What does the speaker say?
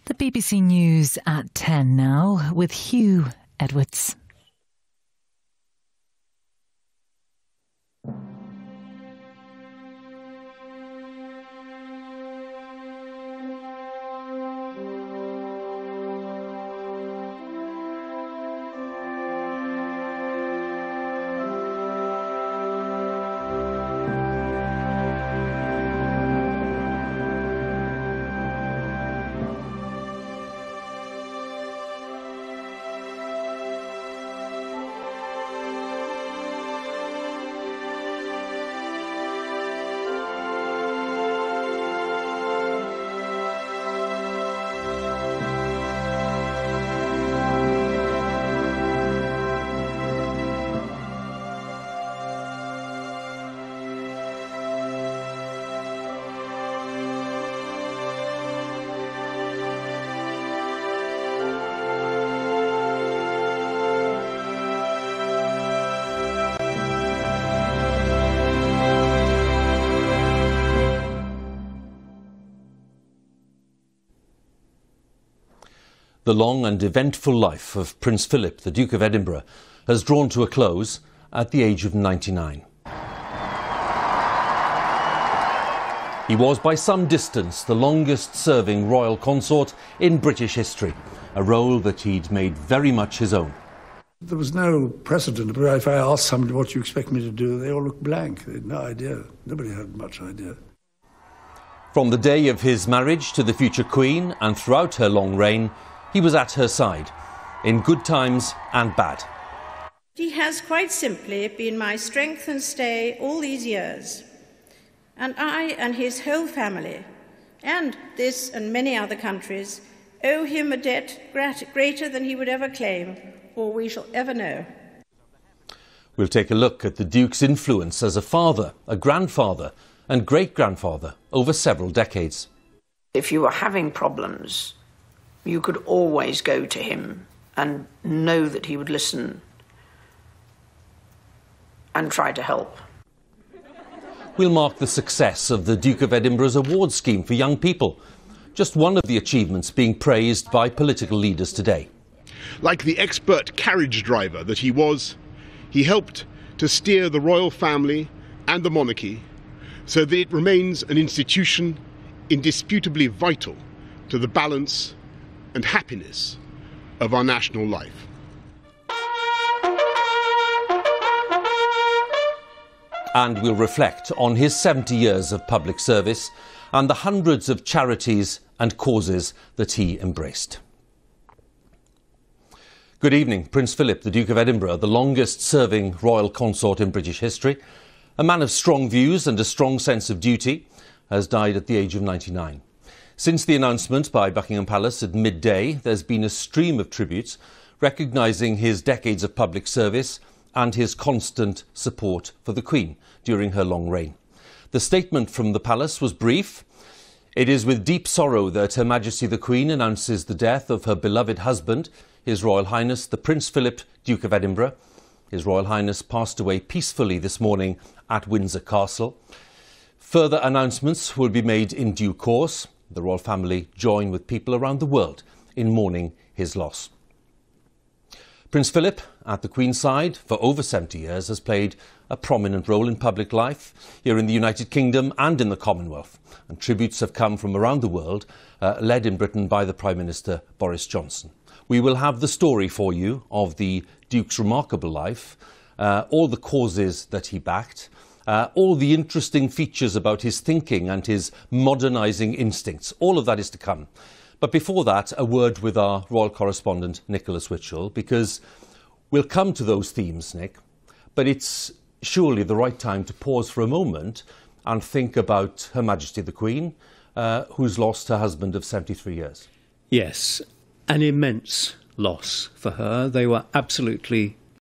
The BBC News at 10 now with Hugh Edwards. The long and eventful life of Prince Philip, the Duke of Edinburgh, has drawn to a close at the age of 99. He was by some distance the longest-serving royal consort in British history, a role that he'd made very much his own. There was no precedent. If I asked somebody what you expect me to do, they all looked blank. They had no idea. Nobody had much idea. From the day of his marriage to the future Queen and throughout her long reign, he was at her side, in good times and bad. He has quite simply been my strength and stay all these years. And I and his whole family, and this and many other countries, owe him a debt greater than he would ever claim, or we shall ever know. We'll take a look at the Duke's influence as a father, a grandfather, and great-grandfather over several decades. If you were having problems, you could always go to him and know that he would listen and try to help. We'll mark the success of the Duke of Edinburgh's award scheme for young people, just one of the achievements being praised by political leaders today. Like the expert carriage driver that he was, he helped to steer the royal family and the monarchy so that it remains an institution indisputably vital to the balance and happiness of our national life. And we'll reflect on his 70 years of public service and the hundreds of charities and causes that he embraced. Good evening. Prince Philip, the Duke of Edinburgh, the longest-serving royal consort in British history, a man of strong views and a strong sense of duty, has died at the age of 99. Since the announcement by Buckingham Palace at midday, there's been a stream of tributes recognising his decades of public service and his constant support for the Queen during her long reign. The statement from the Palace was brief. It is with deep sorrow that Her Majesty the Queen announces the death of her beloved husband, His Royal Highness the Prince Philip, Duke of Edinburgh. His Royal Highness passed away peacefully this morning at Windsor Castle. Further announcements will be made in due course. The royal family join with people around the world in mourning his loss. Prince Philip, at the Queen's side for over 70 years, has played a prominent role in public life here in the United Kingdom and in the Commonwealth. And tributes have come from around the world, led in Britain by the Prime Minister Boris Johnson. We will have the story for you of the Duke's remarkable life, all the causes that he backed, all the interesting features about his thinking and his modernising instincts. All of that is to come. But before that, a word with our royal correspondent, Nicholas Witchell, because we'll come to those themes, Nick, but it's surely the right time to pause for a moment and think about Her Majesty the Queen, who's lost her husband of 73 years. Yes, an immense loss for her. They were absolutely